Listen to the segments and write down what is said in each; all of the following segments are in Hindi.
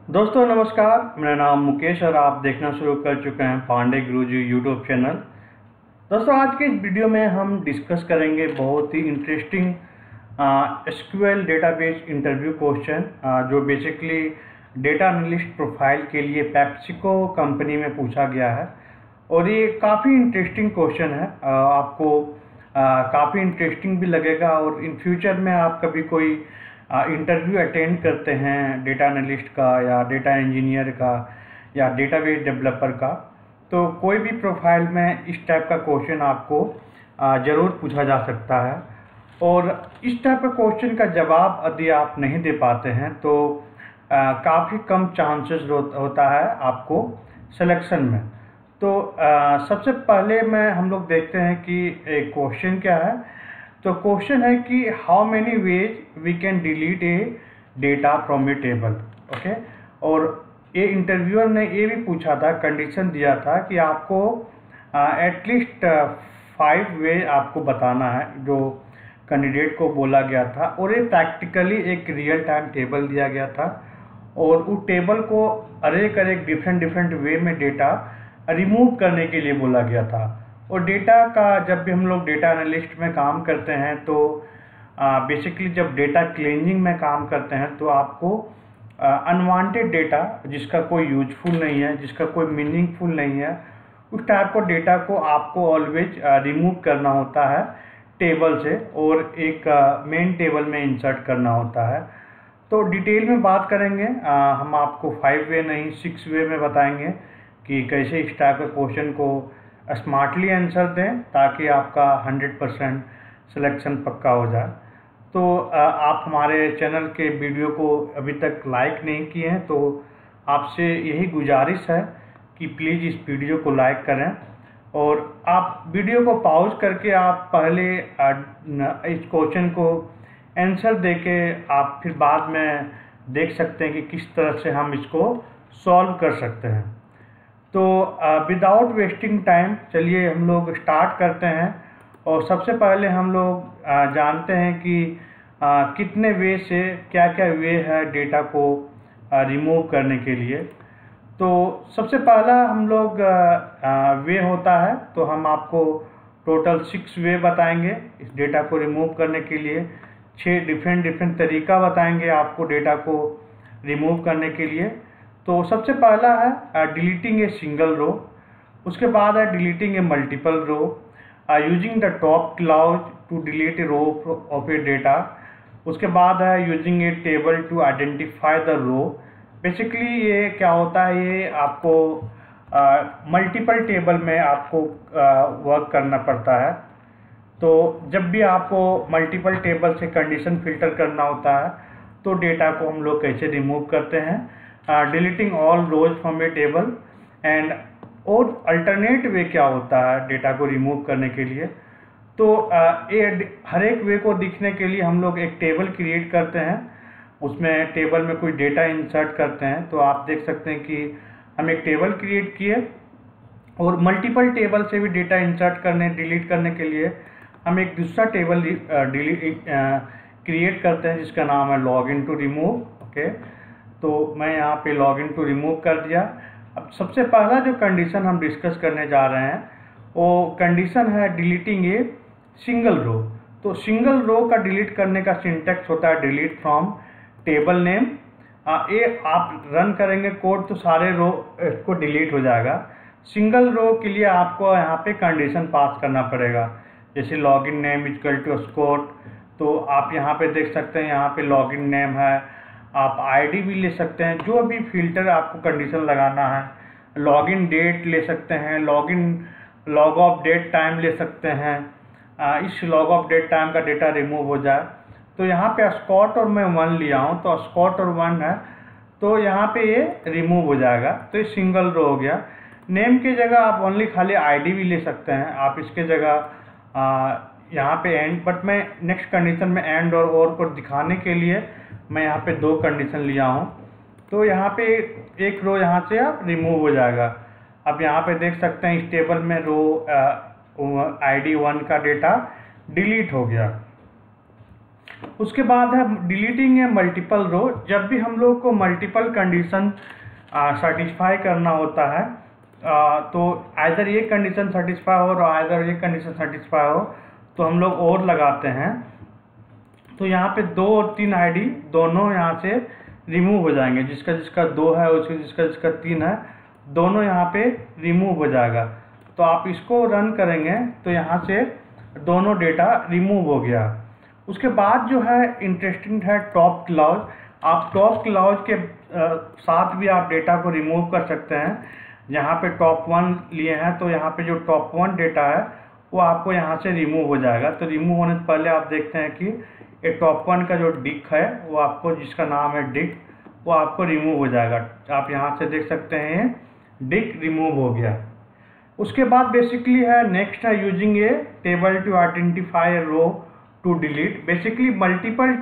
दोस्तों नमस्कार, मेरा नाम मुकेश और आप देखना शुरू कर चुके हैं पांडे गुरुजी यूट्यूब चैनल। दोस्तों आज के इस वीडियो में हम डिस्कस करेंगे बहुत ही interesting SQL database interview question जो बेसिकली डेटा एनालिस्ट प्रोफाइल के लिए पेप्सिको कंपनी में पूछा गया है। और ये काफ़ी इंटरेस्टिंग क्वेश्चन है, आपको काफ़ी इंटरेस्टिंग भी लगेगा। और इन फ्यूचर में आप कभी कोई इंटरव्यू अटेंड करते हैं डेटा एनालिस्ट का या डेटा इंजीनियर का या डेटाबेस डेवलपर का, तो कोई भी प्रोफाइल में इस टाइप का क्वेश्चन आपको ज़रूर पूछा जा सकता है। और इस टाइप का क्वेश्चन का जवाब यदि आप नहीं दे पाते हैं तो काफ़ी कम चांसेस होता है आपको सिलेक्शन में। तो सबसे पहले हम लोग देखते हैं कि एक क्वेश्चन क्या है। तो क्वेश्चन है कि how many ways we can delete a data from a table. Okay, और ये इंटरव्यूअर ने ये भी पूछा था, कंडीशन दिया था कि आपको एटलीस्ट 5 वे आपको बताना है, जो कैंडिडेट को बोला गया था। और ये प्रैक्टिकली एक रियल टाइम टेबल दिया गया था और उस टेबल को अरे कर एक डिफरेंट वे में डेटा रिमूव करने के लिए बोला गया था। और डेटा का जब भी हम लोग डेटा एनालिस्ट में काम करते हैं तो बेसिकली जब डेटा क्लीनिंग में काम करते हैं तो आपको अनवांटेड डेटा जिसका कोई यूजफुल नहीं है, जिसका कोई मीनिंगफुल नहीं है, उस टाइप को डेटा को आपको ऑलवेज रिमूव करना होता है टेबल से और एक मेन टेबल में इंसर्ट करना होता है। तो डिटेल में बात करेंगे, हम आपको 5 वे नहीं 6 वे में बताएंगे कि कैसे इस टाइप के क्वेश्चन को स्मार्टली आंसर दें ताकि आपका 100% सिलेक्शन पक्का हो जाए। तो आप हमारे चैनल के वीडियो को अभी तक लाइक नहीं किए हैं तो आपसे यही गुजारिश है कि प्लीज़ इस वीडियो को लाइक करें और आप वीडियो को पॉज करके आप पहले इस क्वेश्चन को आंसर देके आप फिर बाद में देख सकते हैं कि किस तरह से हम इसको सॉल्व कर सकते हैं। तो विदाउट वेस्टिंग टाइम चलिए हम लोग स्टार्ट करते हैं। और सबसे पहले हम लोग जानते हैं कि कितने वे से क्या क्या वे है डेटा को रिमूव करने के लिए। तो सबसे पहला हम लोग वे होता है, तो हम आपको टोटल 6 वे बताएंगे इस डेटा को रिमूव करने के लिए। 6 डिफरेंट तरीका बताएंगे आपको डेटा को रिमूव करने के लिए। तो सबसे पहला है डिलीटिंग ए सिंगल रो, उसके बाद है deleting a multiple row, using the top clause to delete a row of a data, उसके बाद है using a table to identify the row. Basically ये क्या होता है, ये आपको मल्टीपल टेबल में आपको वर्क करना पड़ता है। तो जब भी आपको मल्टीपल टेबल से कंडीशन फिल्टर करना होता है तो डेटा को हम लोग कैसे रिमूव करते हैं, deleting all rows from a table. And और अल्टरनेट वे क्या होता है डेटा को रिमूव करने के लिए। तो हर एक वे को दिखने के लिए हम लोग एक टेबल क्रिएट करते हैं, उसमें टेबल में कोई डेटा इंसर्ट करते हैं। तो आप देख सकते हैं कि हम एक टेबल क्रिएट किए और मल्टीपल टेबल से भी डेटा इंसर्ट करने डिलीट करने के लिए हम एक दूसरा टेबल क्रिएट करते हैं जिसका नाम है log in to remove. Okay, तो मैं यहाँ पे लॉग इन टू रिमूव कर दिया। अब सबसे पहला जो कंडीशन हम डिस्कस करने जा रहे हैं वो कंडीशन है डिलीटिंग ए सिंगल रो। तो सिंगल रो का डिलीट करने का सिंटैक्स होता है डिलीट फ्रॉम टेबल नेम। ये आप रन करेंगे कोड तो सारे रो को डिलीट हो जाएगा। सिंगल रो के लिए आपको यहाँ पे कंडीशन पास करना पड़ेगा, जैसे login name equal to score. तो आप यहाँ पे देख सकते हैं, यहाँ पे लॉगिन नेम है, आप आईडी भी ले सकते हैं, जो भी फिल्टर आपको कंडीशन लगाना है। लॉगिन डेट ले सकते हैं, लॉग ऑफ डेट टाइम ले सकते हैं, इस लॉग ऑफ डेट टाइम का डेटा रिमूव हो जाए। तो यहाँ पे स्कॉट और मैं 1 लिया हूँ, तो स्कॉट और 1 है तो यहाँ पे ये रिमूव हो जाएगा। तो ये सिंगल रो हो गया। नेम की जगह आप ओनली खाली आईडी भी ले सकते हैं, आप इसके जगह यहाँ पे एंड, बट मैं नेक्स्ट कंडीशन में एंड और को दिखाने के लिए मैं यहाँ पे 2 कंडीशन लिया हूँ। तो यहाँ पे एक रो यहाँ से आप रिमूव हो जाएगा। अब यहाँ पे देख सकते हैं इस टेबल में रो ID 1 का डेटा डिलीट हो गया। उसके बाद है डिलीटिंग ए मल्टीपल रो। जब भी हम लोग को मल्टीपल कंडीशन सेटिस्फाई करना होता है तो आइदर ये कंडीशन सेटिस्फाई हो और आइदर ये कंडीशन सेटिस्फाई हो तो हम लोग और लगाते हैं। तो यहाँ पे 2 और 3 आईडी दोनों यहाँ से रिमूव हो जाएंगे। जिसका जिसका 2 है उसके जिसका जिसका 3 है दोनों यहाँ पे रिमूव हो जाएगा। तो आप इसको रन करेंगे तो यहाँ से दोनों डेटा रिमूव हो गया। उसके बाद जो है इंटरेस्टिंग है टॉप क्लाउज। आप टॉप क्लाउज के साथ भी आप डेटा को रिमूव कर सकते हैं। यहाँ पे टॉप 1 लिए हैं तो यहाँ पे जो टॉप 1 डेटा है वो आपको यहाँ से रिमूव हो जाएगा। तो रिमूव होने से पहले आप देखते हैं कि ये टॉप 1 का जो डिक है वो आपको, जिसका नाम है डिक, वो आपको रिमूव हो जाएगा। आप यहाँ से देख सकते हैं डिक रिमूव हो गया। उसके बाद बेसिकली है नेक्स्ट है using a table to identify a row to delete. Basically multiple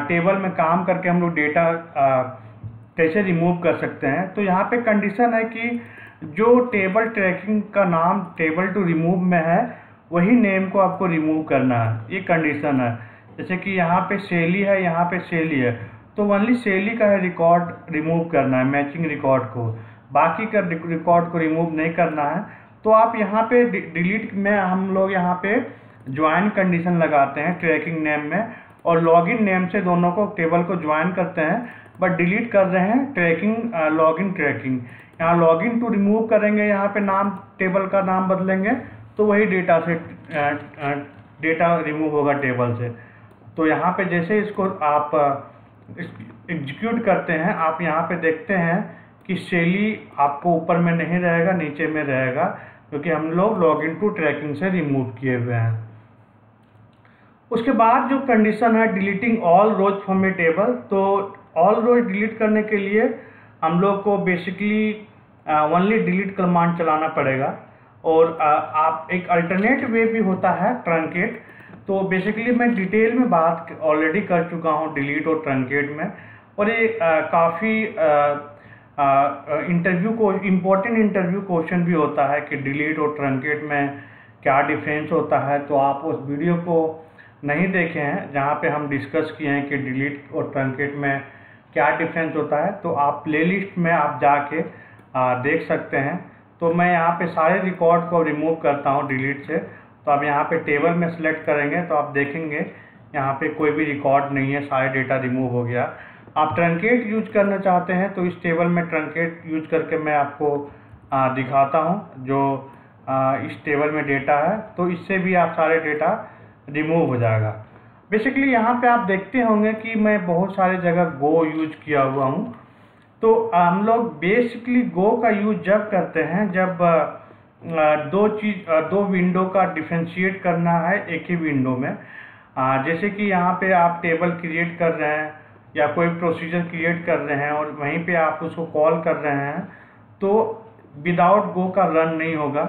table में काम करके हम लोग डेटा कैसे रिमूव कर सकते हैं। तो यहाँ पे कंडीशन है कि जो टेबल ट्रैकिंग का नाम टेबल टू रिमूव में है वही नेम को आपको रिमूव करना है, ये कंडीशन है। जैसे कि यहाँ पे सेली है, यहाँ पे सेली है, तो ओनली सेली का है रिकॉर्ड रिमूव करना है, मैचिंग रिकॉर्ड को, बाकी का रिकॉर्ड को रिमूव नहीं करना है। तो आप यहाँ पे डिलीट में हम लोग यहाँ पे ज्वाइन कंडीशन लगाते हैं ट्रैकिंग नेम में, और लॉगिन नेम से दोनों को टेबल को ज्वाइन करते हैं, बट डिलीट कर रहे हैं ट्रैकिंग लॉगिन ट्रैकिंग। यहाँ लॉगिन टू रिमूव करेंगे, यहाँ पे नाम टेबल का नाम बदलेंगे तो वही डेटा से डेटा रिमूव होगा टेबल से। तो यहाँ पे जैसे इसको आप एग्जीक्यूट करते हैं, आप यहाँ पे देखते हैं कि सेली आपको ऊपर में नहीं रहेगा, नीचे में रहेगा, क्योंकि हम लोग लॉगिन टू ट्रैकिंग से रिमूव किए हुए हैं। उसके बाद जो कंडीशन है deleting all rows from a table. तो ऑल रोज डिलीट करने के लिए हम लोग को बेसिकली ओनली डिलीट कमांड चलाना पड़ेगा। और आप एक अल्टरनेट वे भी होता है ट्रंकेट। तो बेसिकली मैं डिटेल में बात ऑलरेडी कर चुका हूँ डिलीट और ट्रंकेट में, और ये काफ़ी इम्पोर्टेंट इंटरव्यू क्वेश्चन भी होता है कि डिलीट और ट्रंकेट में क्या डिफरेंस होता है। तो आप उस वीडियो को नहीं देखे हैं जहाँ पे हम डिस्कस किए हैं कि डिलीट और ट्रंकेट में क्या डिफरेंस होता है, तो आप प्लेलिस्ट में आप जाके देख सकते हैं। तो मैं यहाँ पे सारे रिकॉर्ड को रिमूव करता हूँ डिलीट से। तो आप यहाँ पे टेबल में सेलेक्ट करेंगे तो आप देखेंगे यहाँ पे कोई भी रिकॉर्ड नहीं है, सारे डेटा रिमूव हो गया। आप ट्रंकेट यूज करना चाहते हैं तो इस टेबल में ट्रंकेट यूज करके मैं आपको दिखाता हूँ जो इस टेबल में डेटा है, तो इससे भी आप सारे डेटा रिमूव हो जाएगा। बेसिकली यहाँ पे आप देखते होंगे कि मैं बहुत सारे जगह गो यूज किया हुआ हूँ। तो हम लोग बेसिकली गो का यूज जब करते हैं जब दो विंडो का डिफरेंशिएट करना है एक ही विंडो में। जैसे कि यहाँ पे आप टेबल क्रिएट कर रहे हैं या कोई प्रोसीजर क्रिएट कर रहे हैं और वहीं पे आप उसको कॉल कर रहे हैं, तो विदाउट गो का रन नहीं होगा।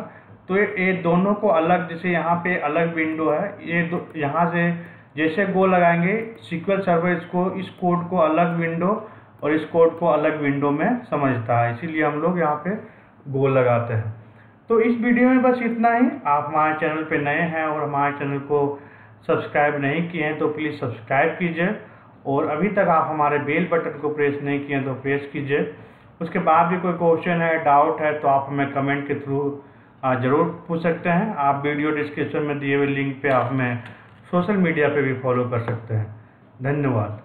तो ये दोनों को अलग, जैसे यहाँ पे अलग विंडो है, ये यहाँ से जैसे गो लगाएंगे SQL सर्वर इसको, इस कोड को अलग विंडो और इस कोड को अलग विंडो में समझता है, इसीलिए हम लोग यहाँ पे गो लगाते हैं। तो इस वीडियो में बस इतना ही। आप हमारे चैनल पे नए हैं और हमारे चैनल को सब्सक्राइब नहीं किए हैं तो प्लीज़ सब्सक्राइब कीजिए, और अभी तक आप हमारे बेल बटन को प्रेस नहीं किए हैं तो प्रेस कीजिए। उसके बाद भी कोई क्वेश्चन है, डाउट है, तो आप हमें कमेंट के थ्रू ज़रूर पूछ सकते हैं। आप वीडियो डिस्क्रिप्शन में दिए हुए लिंक पे आप हमें सोशल मीडिया पे भी फॉलो कर सकते हैं। धन्यवाद।